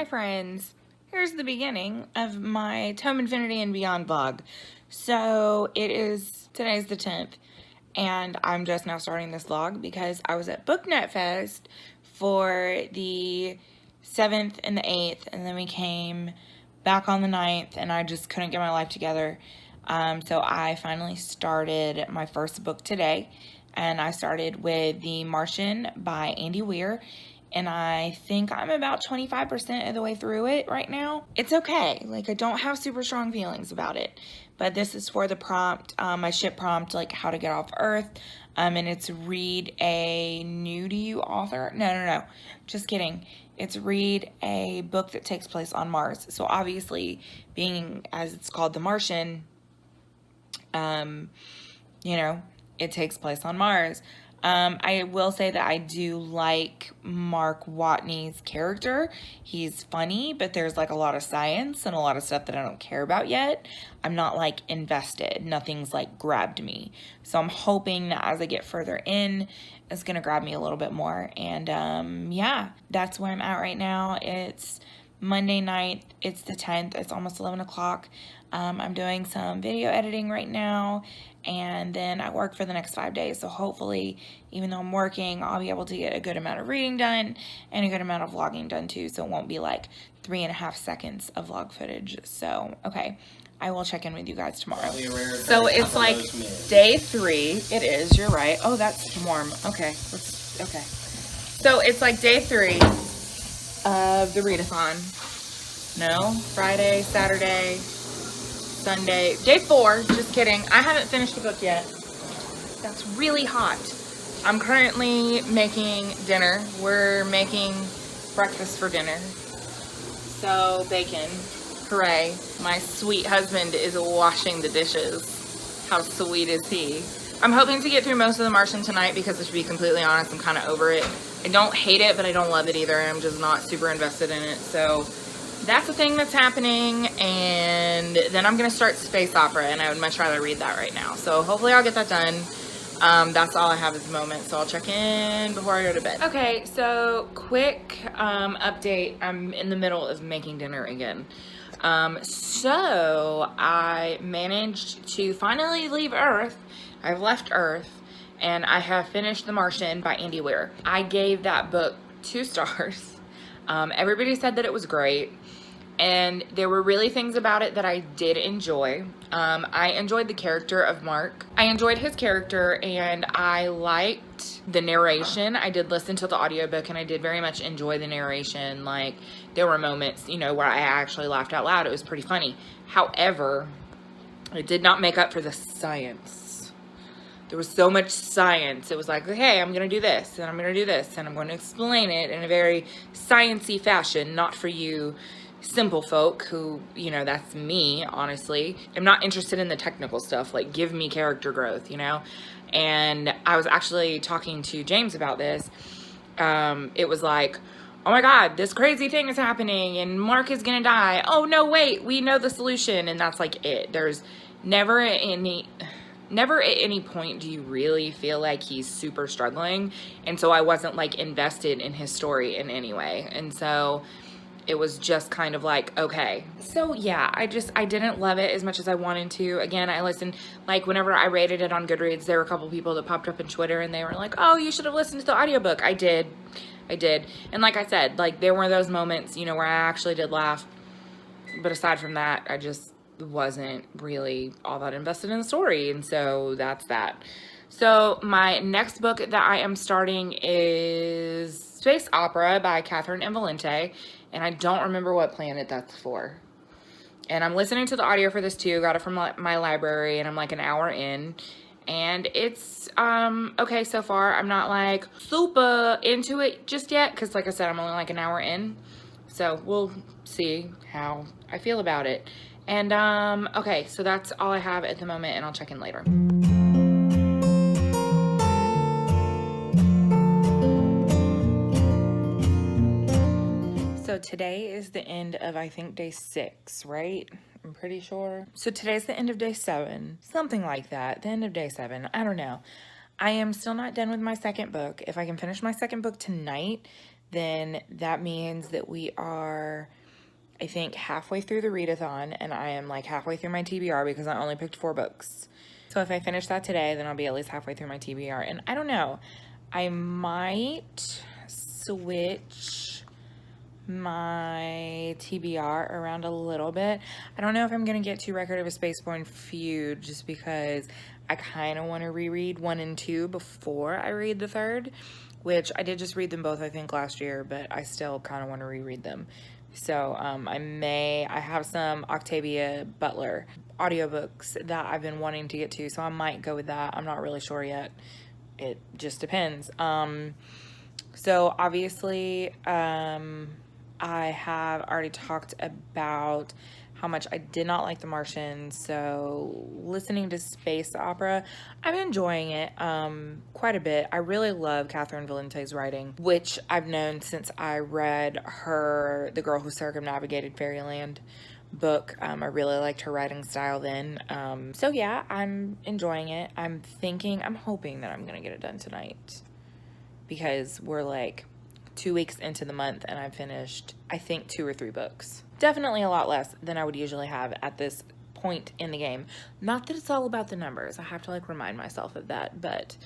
Hi friends, here's the beginning of my Tome Infinity and Beyond vlog. So today's the 10th, and I'm just now starting this vlog because I was at BookNet Fest for the 7th and the 8th, and then we came back on the 9th, and I just couldn't get my life together. So I finally started my first book today, and I started with The Martian by Andy Weir. And I think I'm about 25% of the way through it right now. It's okay. Like, I don't have super strong feelings about it. But this is for the prompt, my ship prompt, like how to get off Earth. And it's read a new to you author. No. Just kidding. It's read a book that takes place on Mars. So obviously, being as it's called The Martian, you know, it takes place on Mars. I will say that I do like Mark Watney's character. He's funny, but there's like a lot of science and a lot of stuff that I don't care about yet. I'm not like invested. Nothing's like grabbed me. So I'm hoping that as I get further in, it's gonna grab me a little bit more. And yeah, that's where I'm at right now. It's Monday night. It's the 10th. It's almost 11 o'clock. I'm doing some video editing right now, and then I work for the next 5 days. So hopefully, even though I'm working, I'll be able to get a good amount of reading done and a good amount of vlogging done too. So it won't be like 3.5 seconds of vlog footage. So, okay. I will check in with you guys tomorrow. So it's like day 3. It is, you're right. Oh, that's warm. Okay. Okay. So it's like day 3 of the readathon. No, Friday, Saturday, Sunday, day 4, just kidding. I haven't finished the book yet. That's really hot. I'm currently making dinner. We're making breakfast for dinner. So, bacon. Hooray. My sweet husband is washing the dishes. How sweet is he? I'm hoping to get through most of The Martian tonight because, to be completely honest, I'm kind of over it. I don't hate it, but I don't love it either. I'm just not super invested in it. So that's the thing that's happening, and then I'm gonna start space opera, and I would much rather read that right now. So hopefully I'll get that done. That's all I have at the moment, so I'll check in before I go to bed. Okay, so quick update. I'm in the middle of making dinner again. So I managed to finally leave Earth. I've left Earth, and I have finished The Martian by Andy Weir. I gave that book 2 stars. Everybody said that it was great, and there were really things about it that I did enjoy. I enjoyed the character of Mark. I enjoyed his character, and I liked the narration. I did listen to the audiobook, and I did very much enjoy the narration. Like, there were moments, you know, where I actually laughed out loud. It was pretty funny. However, it did not make up for the science. There was so much science. It was like, okay, I'm going to do this, and I'm going to do this, and I'm going to explain it in a very science-y fashion, not for you simple folk who, you know, that's me, honestly. I'm not interested in the technical stuff. Like, give me character growth, you know? And I was actually talking to James about this. It was like, oh my God, this crazy thing is happening, and Mark is going to die. Oh, no, wait, we know the solution, and that's like it. There's never at any point do you really feel like he's super struggling. And so I wasn't like invested in his story in any way. And so it was just kind of like, okay. So yeah, I didn't love it as much as I wanted to. Again, I listened, like whenever I rated it on Goodreads, there were a couple people that popped up in Twitter and they were like, oh, you should have listened to the audiobook. I did. And like I said, like there were those moments, you know, where I actually did laugh. But aside from that, I just wasn't really all that invested in the story, and so that's that. So my next book that I am starting is Space Opera by Catherine Invalente, and I don't remember what planet that's for. And I'm listening to the audio for this too. Got it from my library, and I'm like an hour in, and it's okay so far. I'm not like super into it just yet because, like I said, I'm only like an hour in, so we'll see how I feel about it. And, okay, so that's all I have at the moment, and I'll check in later. So today is the end of, I think, day 6, right? I'm pretty sure. So today's the end of day 7, something like that. The end of day 7, I don't know. I am still not done with my second book. If I can finish my second book tonight, then that means that we are, I think, halfway through the readathon, and I am like halfway through my TBR because I only picked 4 books. So if I finish that today, then I'll be at least halfway through my TBR. And I don't know, I might switch my TBR around a little bit. I don't know if I'm gonna get to Record of a Spaceborne Feud, just because I kind of want to reread 1 and 2 before I read the 3rd, which I did just read them both, I think, last year, but I still kind of want to reread them. So I have some Octavia Butler audiobooks that I've been wanting to get to, so I might go with that. I'm not really sure yet. It just depends. So obviously, I have already talked about how much I did not like The Martian, so listening to space opera, I'm enjoying it quite a bit. I really love Catherine Valente's writing, which I've known since I read her The Girl Who Circumnavigated Fairyland book. I really liked her writing style then. So yeah, I'm enjoying it. I'm hoping that I'm gonna get it done tonight, because we're like 2 weeks into the month and I've finished, I think, 2 or 3 books. Definitely a lot less than I would usually have at this point in the game. Not that it's all about the numbers. I have to like remind myself of that, but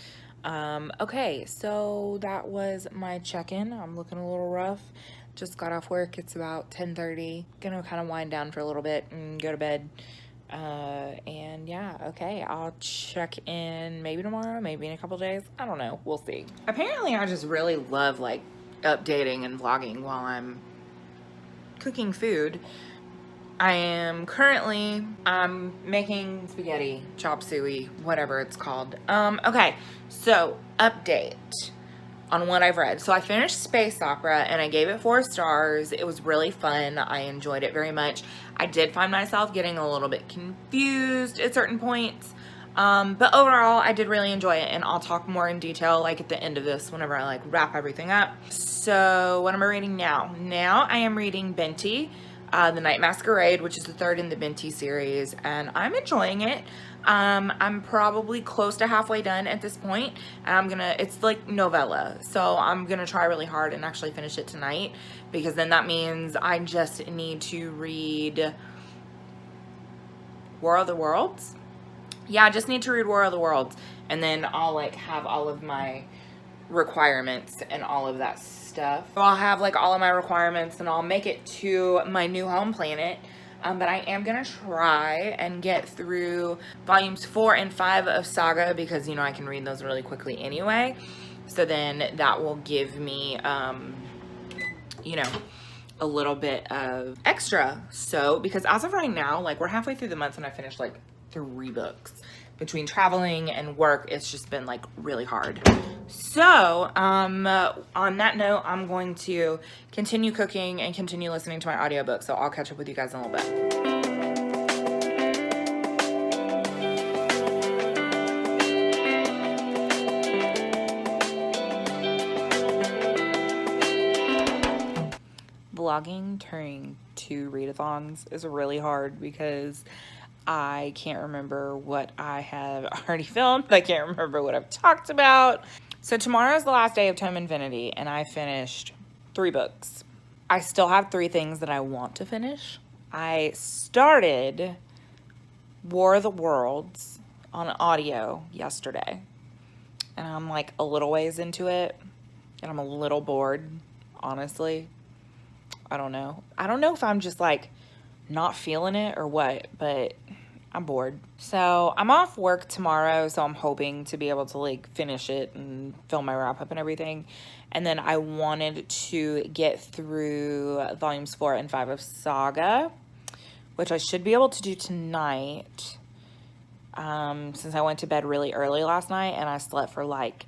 okay, so that was my check-in. I'm looking a little rough. Just got off work. It's about 10:30. Gonna kind of wind down for a little bit and go to bed. And yeah, okay, I'll check in maybe tomorrow, maybe in a couple days. I don't know. We'll see. Apparently, I just really love like updating and vlogging while I'm cooking food. I am currently making spaghetti, chop suey, whatever it's called. Okay, so update on what I've read. So I finished Space Opera and I gave it 4 stars. It was really fun. I enjoyed it very much. I did find myself getting a little bit confused at certain points. But overall, I did really enjoy it, and I'll talk more in detail like at the end of this whenever I like wrap everything up. So what am I reading now? Now I am reading Binti, The Night Masquerade, which is the 3rd in the Binti series, and I'm enjoying it. I'm probably close to halfway done at this point, and it's like novella, so I'm gonna try really hard and actually finish it tonight, because then that means I just need to read War of the Worlds. Yeah, I just need to read War of the Worlds, and then I'll like have all of my requirements and all of that stuff. So I'll have like all of my requirements and I'll make it to my new home planet. But I am gonna try and get through volumes 4 and 5 of Saga, because, you know, I can read those really quickly anyway. So then that will give me, you know, a little bit of extra. So, because as of right now, like, we're halfway through the month and I finished like 3 books. Between traveling and work, it's just been like really hard. So on that note, I'm going to continue cooking and continue listening to my audiobook. So I'll catch up with you guys in a little bit. Vlogging during 2 readathons is really hard because I can't remember what I have already filmed. I can't remember what I've talked about. So tomorrow is the last day of Tome Infinity, and I finished 3 books. I still have 3 things that I want to finish. I started War of the Worlds on audio yesterday, and I'm like a little ways into it, and I'm a little bored, honestly. I don't know. I don't know if I'm just like not feeling it or what, but I'm bored. So I'm off work tomorrow, so I'm hoping to be able to like finish it and film my wrap up and everything. And then I wanted to get through volumes 4 and 5 of Saga, which I should be able to do tonight, since I went to bed really early last night and I slept for like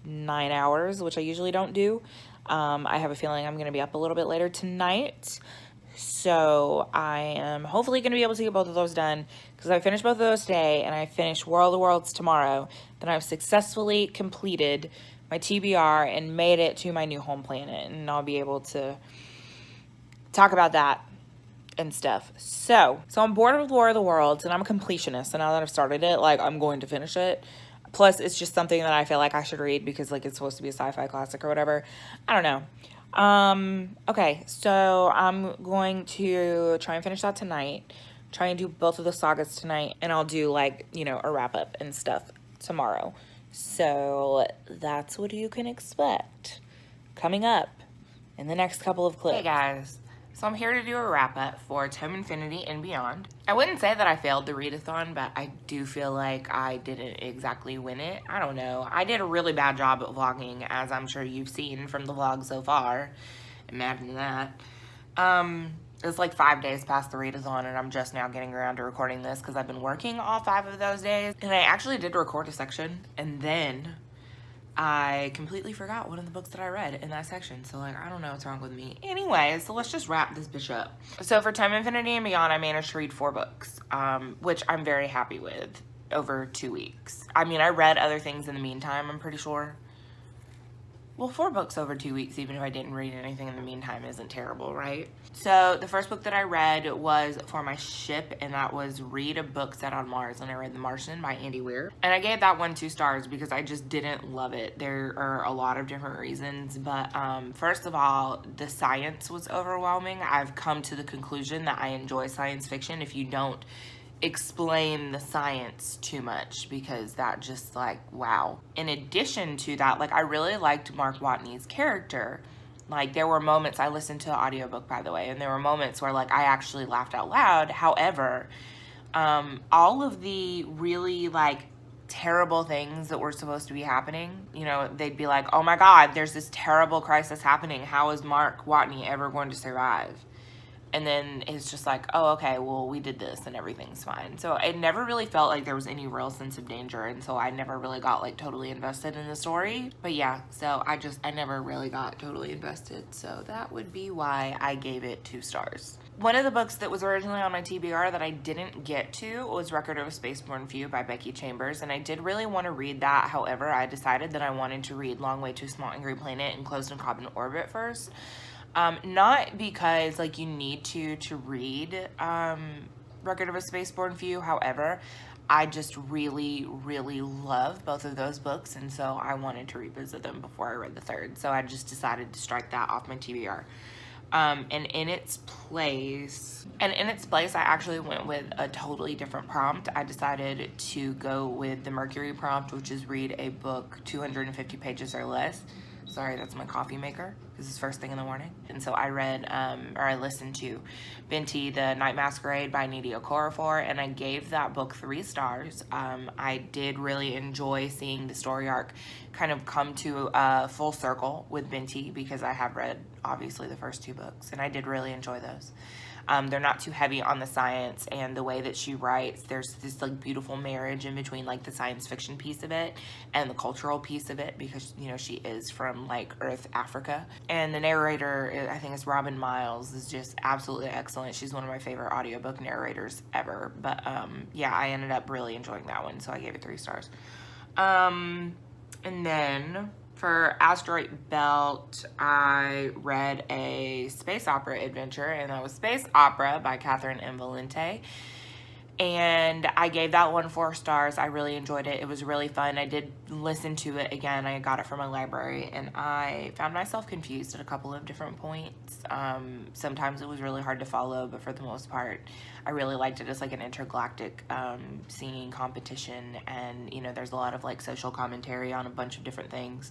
9 hours, which I usually don't do. I have a feeling I'm going to be up a little bit later tonight. So I am hopefully going to be able to get both of those done, because if I finish both of those today and I finish War of the Worlds tomorrow, then I've successfully completed my TBR and made it to my new home planet, and I'll be able to talk about that and stuff. So I'm bored with War of the Worlds, and I'm a completionist, so now that I've started it, like, I'm going to finish it. Plus, it's just something that I feel like I should read because, like, it's supposed to be a sci-fi classic or whatever. I don't know. Okay, so I'm going to try and finish that tonight. Try and do both of the sagas tonight, and I'll do like, you know, a wrap up and stuff tomorrow. So that's what you can expect coming up in the next couple of clips. Hey guys, so I'm here to do a wrap up for Tome Infinity and Beyond. I wouldn't say that I failed the readathon, but I do feel like I didn't exactly win it. I don't know. I did a really bad job at vlogging, as I'm sure you've seen from the vlog so far. Imagine that. It's like 5 days past the readathon, and I'm just now getting around to recording this because I've been working all 5 of those days. And I actually did record a section, and then I completely forgot one of the books that I read in that section. So, like, I don't know what's wrong with me. Anyway, so let's just wrap this bitch up. So for Tome Infinity and Beyond, I managed to read 4 books, which I'm very happy with, over 2 weeks. I mean, I read other things in the meantime, I'm pretty sure. Well, 4 books over 2 weeks, even if I didn't read anything in the meantime, isn't terrible, right? So the first book that I read was for my ship, and that was Read a Book Set on Mars, and I read The Martian by Andy Weir. And I gave that one 2 stars because I just didn't love it. There are a lot of different reasons, but first of all, the science was overwhelming. I've come to the conclusion that I enjoy science fiction if you don't explain the science too much, because that just, like, wow. In addition to that, like, I really liked Mark Watney's character. Like, there were moments, I listened to the audiobook, by the way, and there were moments where, like, I actually laughed out loud. However, all of the really, like, terrible things that were supposed to be happening, you know, they'd be like, oh my God, there's this terrible crisis happening. How is Mark Watney ever going to survive? And then it's just like, oh, okay, well, we did this and everything's fine. So it never really felt like there was any real sense of danger. And so I never really got, like, totally invested in the story. But yeah, so I never really got totally invested. So that would be why I gave it 2 stars. One of the books that was originally on my TBR that I didn't get to was Record of a Spaceborne Few by Becky Chambers. And I did really want to read that. However, I decided that I wanted to read Long Way to a Small Angry Planet and Closed and Carbon Orbit first. Not because, like, you need to read Record of a Spaceborne Few. However, I just really, really love both of those books, and so I wanted to revisit them before I read the third. So I just decided to strike that off my TBR. And in its place, I actually went with a totally different prompt. I decided to go with the Mercury prompt, which is read a book 250 pages or less. Sorry, that's my coffee maker. This is first thing in the morning. And so I read, or I listened to Binti, The Night Masquerade by Nnedi Okorafor, and I gave that book 3 stars. I did really enjoy seeing the story arc kind of come to a full circle with Binti, because I have read, obviously, the first 2 books, and I did really enjoy those. They're not too heavy on the science, and the way that she writes, there's this, like, beautiful marriage in between, like, the science fiction piece of it and the cultural piece of it, because, you know, she is from, like, Earth, Africa. And the narrator, I think it's Robin Miles, is just absolutely excellent. She's one of my favorite audiobook narrators ever. But yeah, I ended up really enjoying that one, so I gave it 3 stars. And then for Asteroid Belt, I read a space opera adventure, and that was Space Opera by Catherine M. Valente. And I gave that one 4 stars. I really enjoyed it. It was really fun. I did listen to it again. I got it from my library, and I found myself confused at a couple of different points. Sometimes it was really hard to follow, but for the most part, I really liked it as, like, an intergalactic singing competition. And, you know, there's a lot of, like, social commentary on a bunch of different things.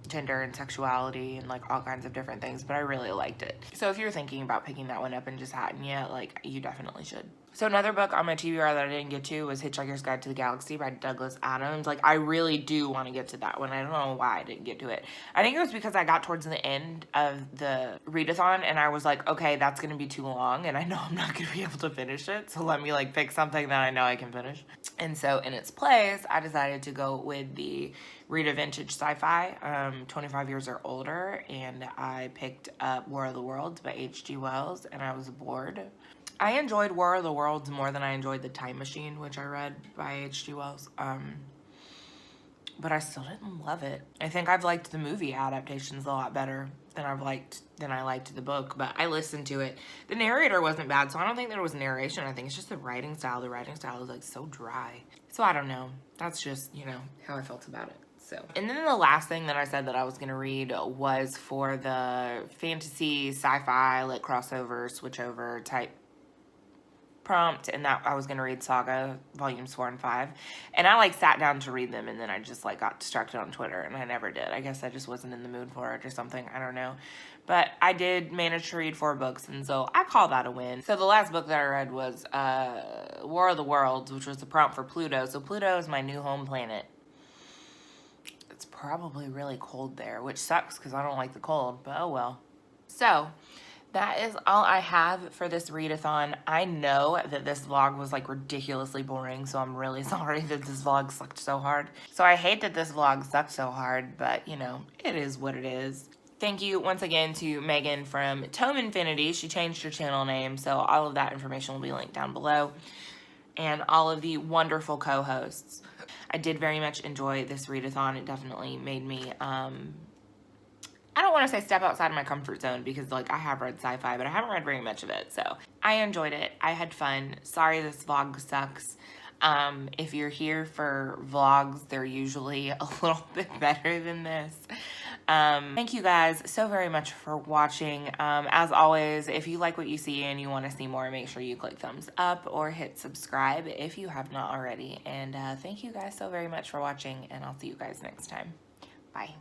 Gender and sexuality and, like, all kinds of different things, but I really liked it. So if you're thinking about picking that one up and just hadn't yet, like, you definitely should. So another book on my TBR that I didn't get to was Hitchhiker's Guide to the Galaxy by Douglas Adams. Like, I really do want to get to that one. I don't know why I didn't get to it. I think it was because I got towards the end of the readathon, and I was like, okay, that's going to be too long, and I know I'm not going to be able to finish it, so let me, like, pick something that I know I can finish. And so in its place, I decided to go with the Read a Vintage Sci-Fi, 25 years or older, and I picked up War of the Worlds by H.G. Wells, and I was bored. I enjoyed War of the Worlds more than I enjoyed The Time Machine, which I read by H.G. Wells, but I still didn't love it. I think I've liked the movie adaptations a lot better than I liked the book, but I listened to it. The narrator wasn't bad, so I don't think there was narration. I think it's just the writing style. The writing style is, like, so dry. So I don't know. That's just, you know, how I felt about it. So, and then the last thing that I said that I was going to read was for the fantasy, sci-fi, like crossover, switchover type prompt, and that I was going to read Saga volumes 4 and 5, and I like sat down to read them, and then I just like got distracted on Twitter, and I never did. I guess I just wasn't in the mood for it or something, I don't know, but I did manage to read 4 books, and so I call that a win. So the last book that I read was War of the Worlds, which was the prompt for Pluto. So Pluto is my new home planet. It's probably really cold there, which sucks because I don't like the cold, but oh well. So that is all I have for this readathon. I know that this vlog was like ridiculously boring, so I'm really sorry that this vlog sucked so hard. So I hate that this vlog sucked so hard, but you know, it is what it is. Thank you once again to Megan from Tome Infinity. She changed her channel name, so all of that information will be linked down below. And all of the wonderful co-hosts. I did very much enjoy this readathon. It definitely made me, I don't want to say step outside of my comfort zone because like I have read sci-fi, but I haven't read very much of it. So I enjoyed it. I had fun. Sorry this vlog sucks. If you're here for vlogs, they're usually a little bit better than this. Thank you guys so very much for watching. As always, if you like what you see and you want to see more, make sure you click thumbs up or hit subscribe if you have not already. And thank you guys so very much for watching, and I'll see you guys next time. Bye.